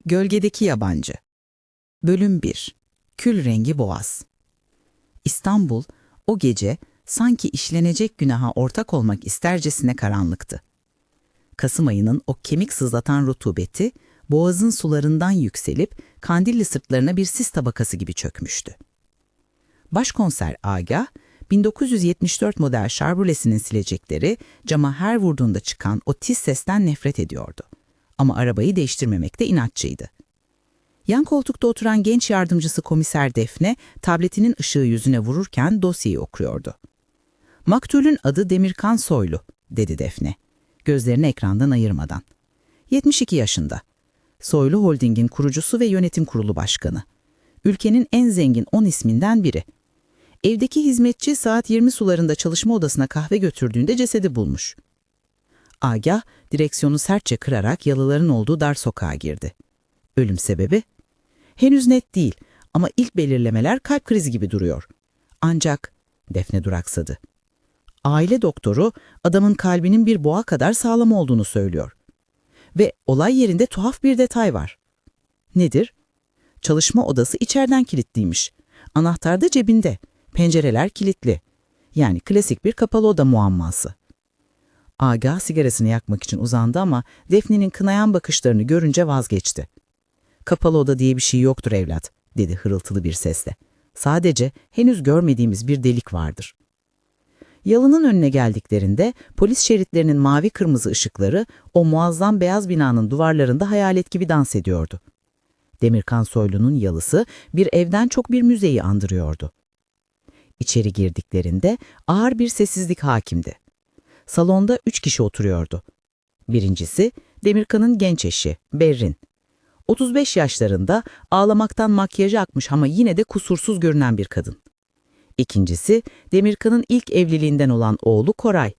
Gölgedeki Yabancı. Bölüm 1. Kül rengi boğaz. İstanbul, o gece sanki işlenecek günaha ortak olmak istercesine karanlıktı. Kasım ayının o kemik sızlatan rutubeti, boğazın sularından yükselip Kandilli sırtlarına bir sis tabakası gibi çökmüştü. Başkonser Agah, 1974 model şarbulesinin silecekleri cama her vurduğunda çıkan o tiz sesten nefret ediyordu. Ama arabayı değiştirmemekte inatçıydı. Yan koltukta oturan genç yardımcısı komiser Defne, tabletinin ışığı yüzüne vururken dosyayı okuyordu. "Maktulün adı Demirkan Soylu," dedi Defne, gözlerini ekrandan ayırmadan. 72 yaşında. Soylu Holding'in kurucusu ve yönetim kurulu başkanı. Ülkenin en zengin 10 isminden biri. Evdeki hizmetçi saat 20 sularında çalışma odasına kahve götürdüğünde cesedi bulmuş. Agah, direksiyonu sertçe kırarak yalıların olduğu dar sokağa girdi. Ölüm sebebi? Henüz net değil ama ilk belirlemeler kalp krizi gibi duruyor. Ancak Defne duraksadı. Aile doktoru adamın kalbinin bir boğa kadar sağlam olduğunu söylüyor. Ve olay yerinde tuhaf bir detay var. Nedir? Çalışma odası içeriden kilitliymiş. Anahtar da cebinde. Pencereler kilitli. Yani klasik bir kapalı oda muamması. Agah sigarasını yakmak için uzandı ama Defne'nin kınayan bakışlarını görünce vazgeçti. "Kapalı oda diye bir şey yoktur evlat," dedi hırıltılı bir sesle. "Sadece henüz görmediğimiz bir delik vardır." Yalının önüne geldiklerinde polis şeritlerinin mavi kırmızı ışıkları o muazzam beyaz binanın duvarlarında hayalet gibi dans ediyordu. Demirkan Soylu'nun yalısı bir evden çok bir müzeyi andırıyordu. İçeri girdiklerinde ağır bir sessizlik hakimdi. Salonda 3 kişi oturuyordu. Birincisi Demirkan'ın genç eşi Berrin. 35 yaşlarında, ağlamaktan makyajı akmış ama yine de kusursuz görünen bir kadın. İkincisi Demirkan'ın ilk evliliğinden olan oğlu Koray.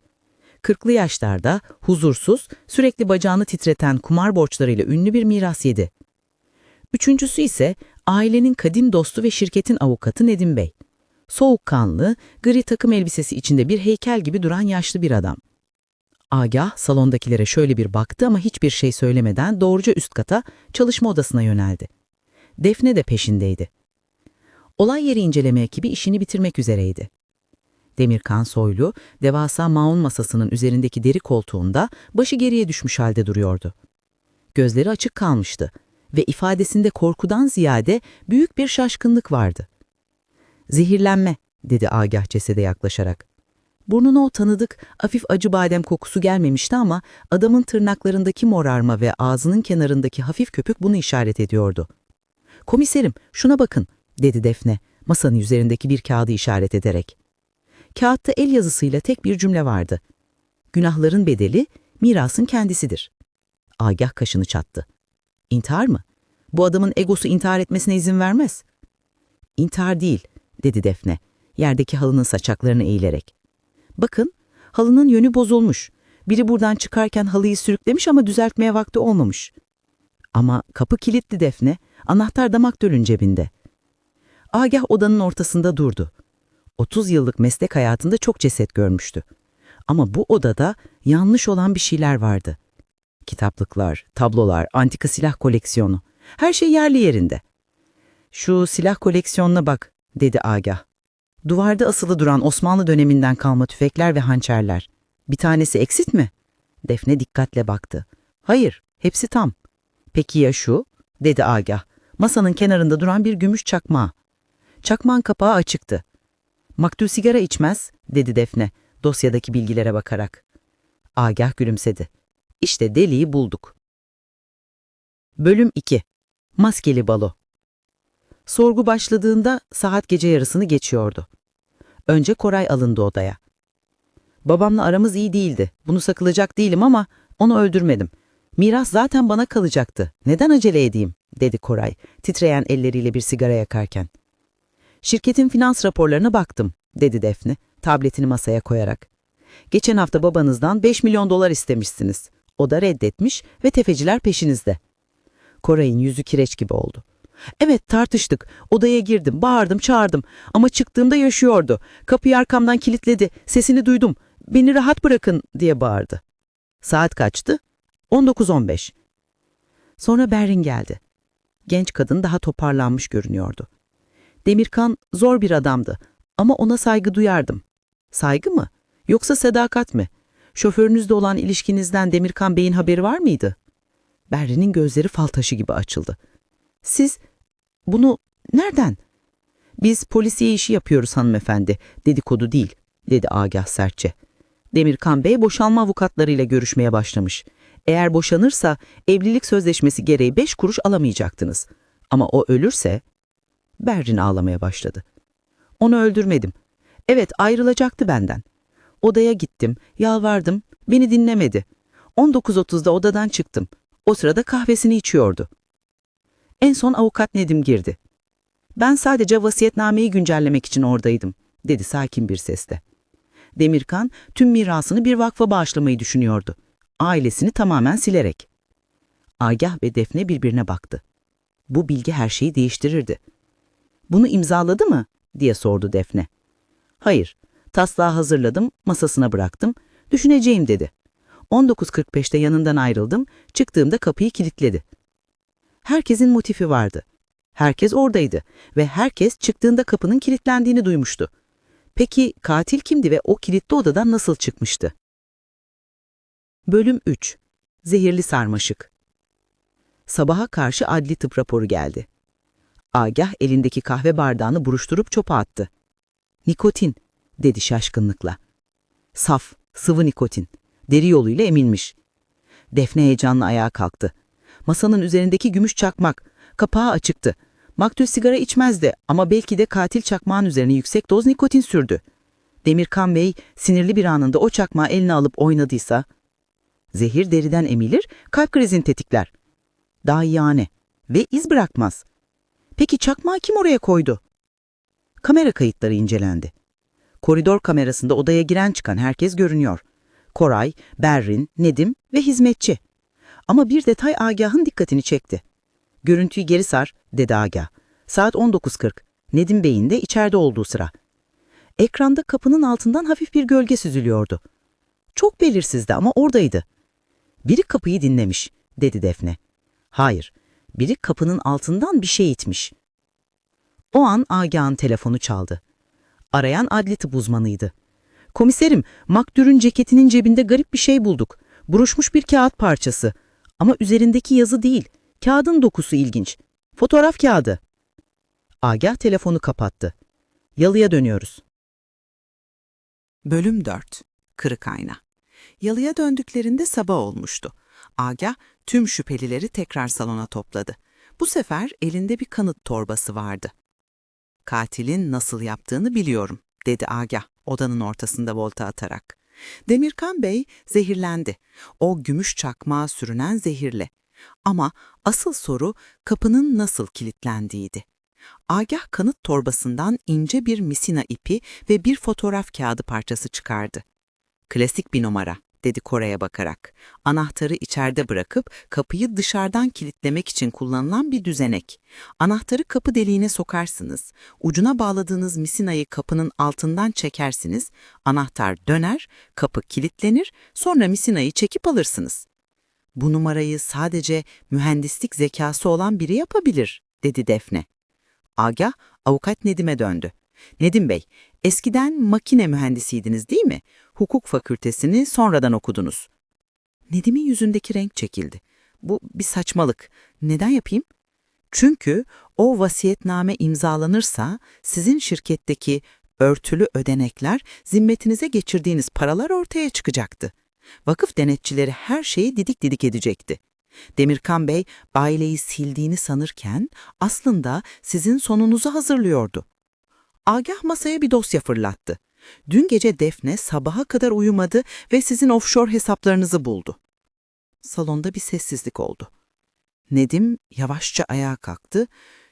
40'lı yaşlarda, huzursuz, sürekli bacağını titreten kumar borçlarıyla ünlü bir miras yedi. Üçüncüsü ise ailenin kadim dostu ve şirketin avukatı Nedim Bey. Soğukkanlı, gri takım elbisesi içinde bir heykel gibi duran yaşlı bir adam. Agah salondakilere şöyle bir baktı ama hiçbir şey söylemeden doğruca üst kata, çalışma odasına yöneldi. Defne de peşindeydi. Olay yeri inceleme ekibi işini bitirmek üzereydi. Demirkan Soylu, devasa maun masasının üzerindeki deri koltuğunda başı geriye düşmüş halde duruyordu. Gözleri açık kalmıştı ve ifadesinde korkudan ziyade büyük bir şaşkınlık vardı. "Zehirlenme," dedi Agah cesede yaklaşarak. Burnuna o tanıdık, hafif acı badem kokusu gelmemişti ama adamın tırnaklarındaki morarma ve ağzının kenarındaki hafif köpük bunu işaret ediyordu. "Komiserim, şuna bakın," dedi Defne, masanın üzerindeki bir kağıdı işaret ederek. Kağıtta el yazısıyla tek bir cümle vardı. "Günahların bedeli, mirasın kendisidir." Agah kaşını çattı. "İntihar mı? Bu adamın egosu intihar etmesine izin vermez." "İntihar değil," dedi Defne, yerdeki halının saçaklarını eğilerek. "Bakın, halının yönü bozulmuş. Biri buradan çıkarken halıyı sürüklemiş ama düzeltmeye vakti olmamış." "Ama kapı kilitli Defne, anahtar da maktulün cebinde." Agah odanın ortasında durdu. 30 yıllık meslek hayatında çok ceset görmüştü. Ama bu odada yanlış olan bir şeyler vardı. Kitaplıklar, tablolar, antika silah koleksiyonu. Her şey yerli yerinde. "Şu silah koleksiyonuna bak," dedi Agah. "Duvarda asılı duran Osmanlı döneminden kalma tüfekler ve hançerler. Bir tanesi eksik mi?" Defne dikkatle baktı. "Hayır, hepsi tam." "Peki ya şu?" dedi Agah. Masanın kenarında duran bir gümüş çakmağı. Çakmağın kapağı açıktı. "Maktul sigara içmez," dedi Defne, dosyadaki bilgilere bakarak. Agah gülümsedi. "İşte deliği bulduk." Bölüm 2. Maskeli Balo. Sorgu başladığında saat gece yarısını geçiyordu. Önce Koray alındı odaya. "Babamla aramız iyi değildi. Bunu sakılacak değilim ama onu öldürmedim. Miras zaten bana kalacaktı. Neden acele edeyim?" dedi Koray, titreyen elleriyle bir sigara yakarken. "Şirketin finans raporlarına baktım," dedi Defne, tabletini masaya koyarak. "Geçen hafta babanızdan 5 milyon dolar istemişsiniz. O da reddetmiş ve tefeciler peşinizde." Koray'ın yüzü kireç gibi oldu. "Evet, tartıştık. Odaya girdim, bağırdım, çağırdım. Ama çıktığımda yaşıyordu. Kapıyı arkamdan kilitledi. Sesini duydum. 'Beni rahat bırakın,' diye bağırdı." "Saat kaçtı?" 19:15. Sonra Berrin geldi. Genç kadın daha toparlanmış görünüyordu. Demirkan zor bir adamdı ama ona saygı duyardım. Saygı mı? Yoksa sadakat mi? Şoförünüzle olan ilişkinizden Demirkan Bey'in haberi var mıydı? Berrin'in gözleri fal taşı gibi açıldı. Siz bunu nereden? Biz polisiye işi yapıyoruz hanımefendi, dedikodu değil, dedi Agah sertçe. Demirkan Bey boşanma avukatlarıyla görüşmeye başlamış. Eğer boşanırsa evlilik sözleşmesi gereği 5 kuruş alamayacaktınız. Ama o ölürse... Berrin ağlamaya başladı. Onu öldürmedim. Evet, ayrılacaktı benden. Odaya gittim, yalvardım, beni dinlemedi. 19.30'da odadan çıktım. O sırada kahvesini içiyordu. En son avukat Nedim girdi. Ben sadece vasiyetnameyi güncellemek için oradaydım, dedi sakin bir sesle. Demirkan tüm mirasını bir vakfa bağışlamayı düşünüyordu. Ailesini tamamen silerek. Agah ve Defne birbirine baktı. Bu bilgi her şeyi değiştirirdi. Bunu imzaladı mı? Diye sordu Defne. Hayır, taslağı hazırladım, masasına bıraktım, düşüneceğim dedi. 19.45'te yanından ayrıldım, çıktığımda kapıyı kilitledi. Herkesin motifi vardı. Herkes oradaydı ve herkes çıktığında kapının kilitlendiğini duymuştu. Peki katil kimdi ve o kilitli odadan nasıl çıkmıştı? Bölüm 3. Zehirli sarmaşık. Sabaha karşı adli tıp raporu geldi. Agah elindeki kahve bardağını buruşturup çöpe attı. Nikotin, dedi şaşkınlıkla. Saf, sıvı nikotin. Deri yoluyla emilmiş. Defne heyecanla ayağa kalktı. Masanın üzerindeki gümüş çakmak, kapağı açıktı. Maktul sigara içmezdi ama belki de katil çakmağın üzerine yüksek doz nikotin sürdü. Demirkan Bey sinirli bir anında o çakmağı eline alıp oynadıysa... Zehir deriden emilir, kalp krizini tetikler. Dahiyane ve iz bırakmaz. Peki çakmağı kim oraya koydu? Kamera kayıtları incelendi. Koridor kamerasında odaya giren çıkan herkes görünüyor. Koray, Berrin, Nedim ve hizmetçi. Ama bir detay Agah'ın dikkatini çekti. Görüntüyü geri sar, dedi Agah. Saat 19.40. Nedim Bey'in de içeride olduğu sıra. Ekranda kapının altından hafif bir gölge süzülüyordu. Çok belirsizdi ama oradaydı. Biri kapıyı dinlemiş, dedi Defne. Hayır, biri kapının altından bir şey itmiş. O an Agah'ın telefonu çaldı. Arayan adli tıp uzmanıydı. Komiserim, Maktür'ün ceketinin cebinde garip bir şey bulduk. Buruşmuş bir kağıt parçası. Ama üzerindeki yazı değil. Kağıdın dokusu ilginç. Fotoğraf kağıdı. Agah telefonu kapattı. Yalıya dönüyoruz. Bölüm 4. Kırık ayna. Yalıya döndüklerinde sabah olmuştu. Agah tüm şüphelileri tekrar salona topladı. Bu sefer elinde bir kanıt torbası vardı. Katilin nasıl yaptığını biliyorum, dedi Agah odanın ortasında volta atarak. Demirkan Bey zehirlendi. O gümüş çakmağa sürünen zehirle. Ama asıl soru kapının nasıl kilitlendiğiydi. Agah kanıt torbasından ince bir misina ipi ve bir fotoğraf kağıdı parçası çıkardı. Klasik bir numara, dedi Koray'a bakarak. Anahtarı içeride bırakıp kapıyı dışarıdan kilitlemek için kullanılan bir düzenek. Anahtarı kapı deliğine sokarsınız. Ucuna bağladığınız misinayı kapının altından çekersiniz. Anahtar döner, kapı kilitlenir, sonra misinayı çekip alırsınız. Bu numarayı sadece mühendislik zekası olan biri yapabilir, dedi Defne. Agah, avukat Nedim'e döndü. Nedim Bey, eskiden makine mühendisiydiniz değil mi? Hukuk fakültesini sonradan okudunuz. Nedim'in yüzündeki renk çekildi. Bu bir saçmalık. Neden yapayım? Çünkü o vasiyetname imzalanırsa sizin şirketteki örtülü ödenekler, zimmetinize geçirdiğiniz paralar ortaya çıkacaktı. Vakıf denetçileri her şeyi didik didik edecekti. Demirkan Bey aileyi sildiğini sanırken aslında sizin sonunuzu hazırlıyordu. Agah masaya bir dosya fırlattı. Dün gece Defne sabaha kadar uyumadı ve sizin offshore hesaplarınızı buldu. Salonda bir sessizlik oldu. Nedim yavaşça ayağa kalktı,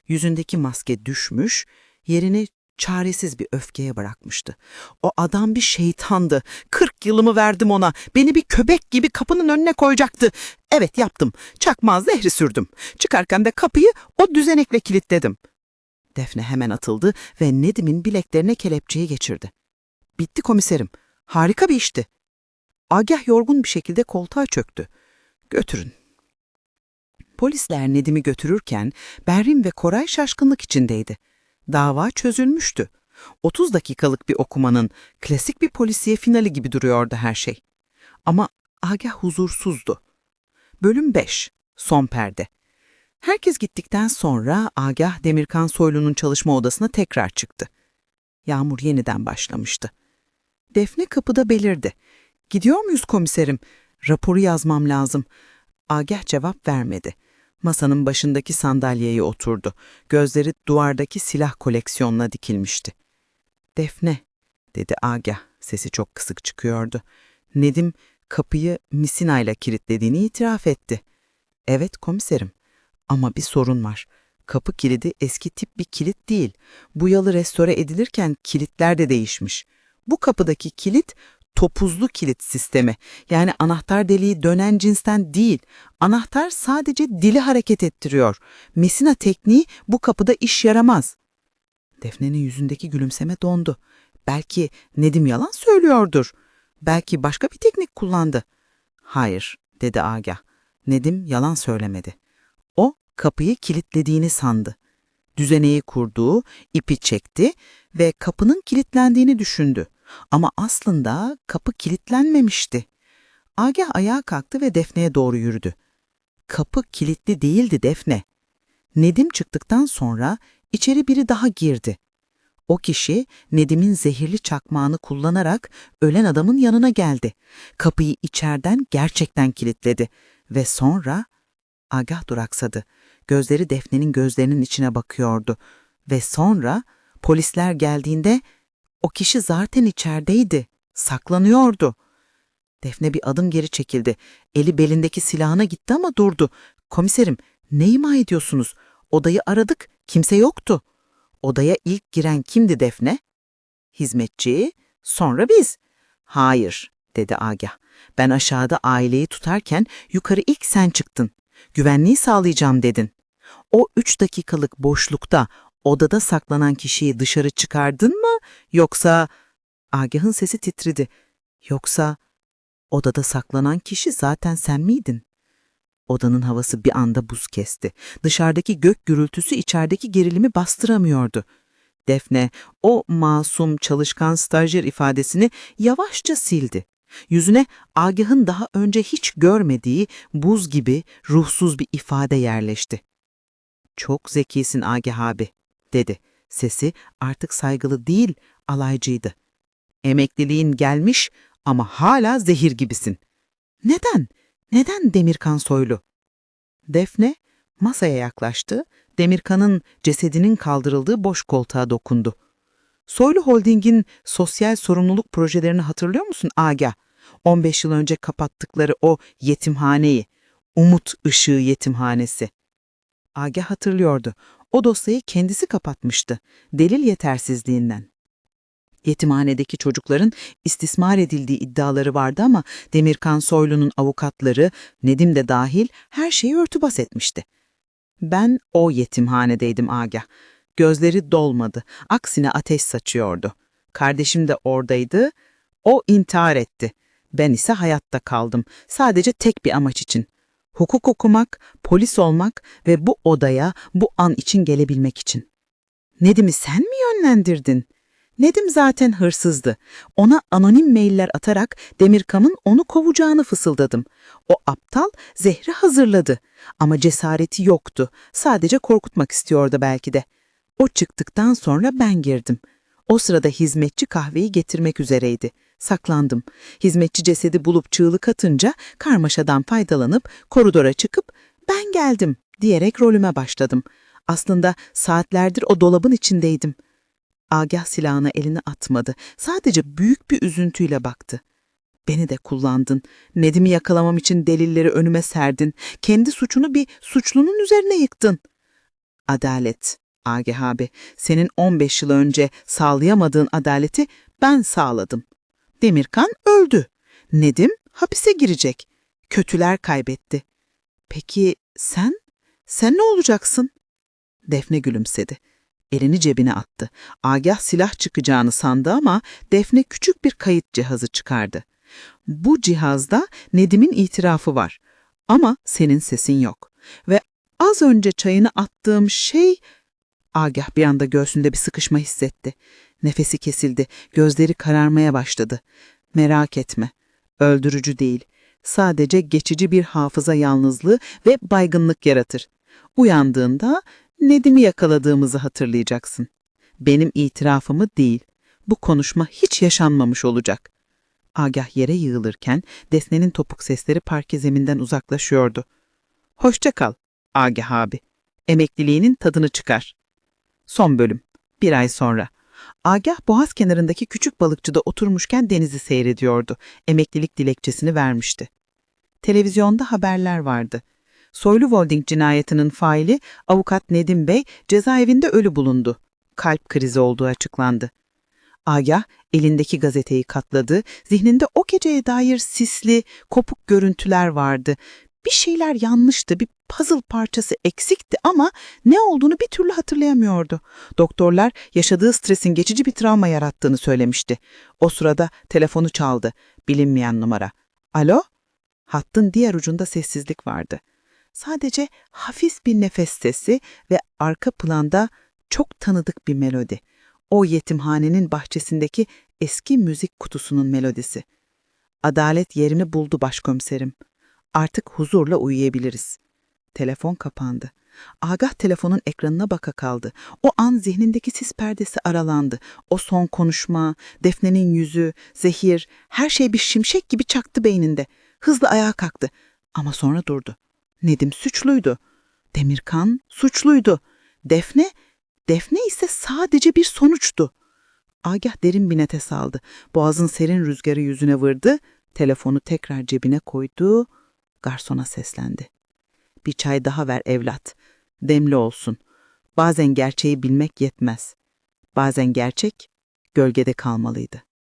yüzündeki maske düşmüş, yerini çaresiz bir öfkeye bırakmıştı. O adam bir şeytandı. 40 yılımı verdim ona. Beni bir köpek gibi kapının önüne koyacaktı. Evet yaptım. Çakmağı zehri sürdüm. Çıkarken de kapıyı o düzenekle kilitledim. Defne hemen atıldı ve Nedim'in bileklerine kelepçeyi geçirdi. Bitti komiserim. Harika bir işti. Agah yorgun bir şekilde koltuğa çöktü. Götürün. Polisler Nedim'i götürürken Berrin ve Koray şaşkınlık içindeydi. Dava çözülmüştü. 30 dakikalık bir okumanın klasik bir polisiye finali gibi duruyordu her şey. Ama Agah huzursuzdu. Bölüm 5. Son perde. Herkes gittikten sonra Agah Demirkan Soylu'nun çalışma odasına tekrar çıktı. Yağmur yeniden başlamıştı. Defne kapıda belirdi. "Gidiyor muyuz komiserim? Raporu yazmam lazım." Agah cevap vermedi. Masanın başındaki sandalyeye oturdu. Gözleri duvardaki silah koleksiyonuna dikilmişti. "Defne," dedi Agah. Sesi çok kısık çıkıyordu. Nedim kapıyı misinayla kilitlediğini itiraf etti. "Evet komiserim. Ama bir sorun var. Kapı kilidi eski tip bir kilit değil. Bu yalı restore edilirken kilitler de değişmiş. Bu kapıdaki kilit topuzlu kilit sistemi. Yani anahtar deliği dönen cinsten değil. Anahtar sadece dili hareket ettiriyor. Misina tekniği bu kapıda iş yaramaz." Defne'nin yüzündeki gülümseme dondu. Belki Nedim yalan söylüyordur. Belki başka bir teknik kullandı. "Hayır," dedi Agah. Nedim yalan söylemedi. O kapıyı kilitlediğini sandı. Düzeneyi kurdu, ipi çekti ve kapının kilitlendiğini düşündü. Ama aslında kapı kilitlenmemişti. Agah ayağa kalktı ve Defne'ye doğru yürüdü. "Kapı kilitli değildi Defne." Nedim çıktıktan sonra içeri biri daha girdi. O kişi Nedim'in zehirli çakmağını kullanarak ölen adamın yanına geldi. Kapıyı içeriden gerçekten kilitledi ve sonra Agah duraksadı. Gözleri Defne'nin gözlerinin içine bakıyordu ve sonra polisler geldiğinde o kişi zaten içerideydi, saklanıyordu. Defne bir adım geri çekildi. Eli belindeki silahına gitti ama durdu. "Komiserim, ne ima ediyorsunuz? Odayı aradık, kimse yoktu." "Odaya ilk giren kimdi Defne?" "Hizmetçi, sonra biz." "Hayır," dedi Agah. "Ben aşağıda aileyi tutarken yukarı ilk sen çıktın. Güvenliği sağlayacağım dedin. O 3 dakikalık boşlukta odada saklanan kişiyi dışarı çıkardın mı? Yoksa..." Agah'ın sesi titredi. "Yoksa odada saklanan kişi zaten sen miydin?" Odanın havası bir anda buz kesti. Dışarıdaki gök gürültüsü içerideki gerilimi bastıramıyordu. Defne o masum, çalışkan stajyer ifadesini yavaşça sildi. Yüzüne Agah'ın daha önce hiç görmediği buz gibi ruhsuz bir ifade yerleşti. "Çok zekisin Agah abi," dedi. Sesi artık saygılı değil, alaycıydı. "Emekliliğin gelmiş ama hala zehir gibisin." "Neden? Neden Demirkan Soylu?" Defne masaya yaklaştı, Demirkan'ın cesedinin kaldırıldığı boş koltuğa dokundu. "Soylu Holding'in sosyal sorumluluk projelerini hatırlıyor musun Agah? 15 yıl önce kapattıkları o yetimhaneyi, Umut Işığı Yetimhanesi." Agah hatırlıyordu. O dosyayı kendisi kapatmıştı, delil yetersizliğinden. Yetimhanedeki çocukların istismar edildiği iddiaları vardı ama Demirkan Soylu'nun avukatları, Nedim de dahil her şeyi örtbas etmişti. "Ben o yetimhanedeydim Agah." Gözleri dolmadı, aksine ateş saçıyordu. "Kardeşim de oradaydı, o intihar etti. Ben ise hayatta kaldım, sadece tek bir amaç için. Hukuk okumak, polis olmak ve bu odaya bu an için gelebilmek için." "Nedim'i sen mi yönlendirdin?" "Nedim zaten hırsızdı. Ona anonim mailler atarak Demirkan'ın onu kovacağını fısıldadım. O aptal zehri hazırladı. Ama cesareti yoktu. Sadece korkutmak istiyordu belki de. O çıktıktan sonra ben girdim. O sırada hizmetçi kahveyi getirmek üzereydi. Saklandım. Hizmetçi cesedi bulup çığlık atınca karmaşadan faydalanıp koridora çıkıp ben geldim diyerek rolüme başladım. Aslında saatlerdir o dolabın içindeydim." Agah silahına elini atmadı. Sadece büyük bir üzüntüyle baktı. "Beni de kullandın. Nedim'i yakalamam için delilleri önüme serdin. Kendi suçunu bir suçlunun üzerine yıktın." "Adalet, Agah abi, senin 15 yıl önce sağlayamadığın adaleti ben sağladım. Demirkan öldü. Nedim hapise girecek. Kötüler kaybetti. Peki sen? Sen ne olacaksın?" Defne gülümsedi. Elini cebine attı. Agah silah çıkacağını sandı ama Defne küçük bir kayıt cihazı çıkardı. "Bu cihazda Nedim'in itirafı var. Ama senin sesin yok. Ve az önce çayını attığım şey... Agah bir anda göğsünde bir sıkışma hissetti. Nefesi kesildi, gözleri kararmaya başladı. Merak etme, öldürücü değil. Sadece geçici bir hafıza yalnızlığı ve baygınlık yaratır. Uyandığında Nedim'i yakaladığımızı hatırlayacaksın. Benim itirafımı değil. Bu konuşma hiç yaşanmamış olacak. Agah yere yığılırken Defne'nin topuk sesleri parke zeminden uzaklaşıyordu. Hoşça kal, Agah abi. Emekliliğinin tadını çıkar. Son bölüm. 1 ay sonra. Agah boğaz kenarındaki küçük balıkçıda oturmuşken denizi seyrediyordu. Emeklilik dilekçesini vermişti. Televizyonda haberler vardı. Soylu Holding cinayetinin faili avukat Nedim Bey cezaevinde ölü bulundu. Kalp krizi olduğu açıklandı. Agah elindeki gazeteyi katladı. Zihninde o geceye dair sisli, kopuk görüntüler vardı. Bir şeyler yanlıştı, bir puzzle parçası eksikti ama ne olduğunu bir türlü hatırlayamıyordu. Doktorlar yaşadığı stresin geçici bir travma yarattığını söylemişti. O sırada telefonu çaldı. Bilinmeyen numara. Alo? Hattın diğer ucunda sessizlik vardı. Sadece hafif bir nefes sesi ve arka planda çok tanıdık bir melodi. O yetimhanenin bahçesindeki eski müzik kutusunun melodisi. Adalet yerini buldu başkomiserim. Artık huzurla uyuyabiliriz. Telefon kapandı. Agah telefonun ekranına baka kaldı. O an zihnindeki sis perdesi aralandı. O son konuşma, Defne'nin yüzü, zehir, her şey bir şimşek gibi çaktı beyninde. Hızla ayağa kalktı ama sonra durdu. Nedim suçluydu. Demirkan suçluydu. Defne ise sadece bir sonuçtu. Agah derin bir nefes aldı. Boğazın serin rüzgarı yüzüne vurdu. Telefonu tekrar cebine koydu. Garsona seslendi. Bir çay daha ver evlat. Demli olsun. Bazen gerçeği bilmek yetmez. Bazen gerçek gölgede kalmalıydı.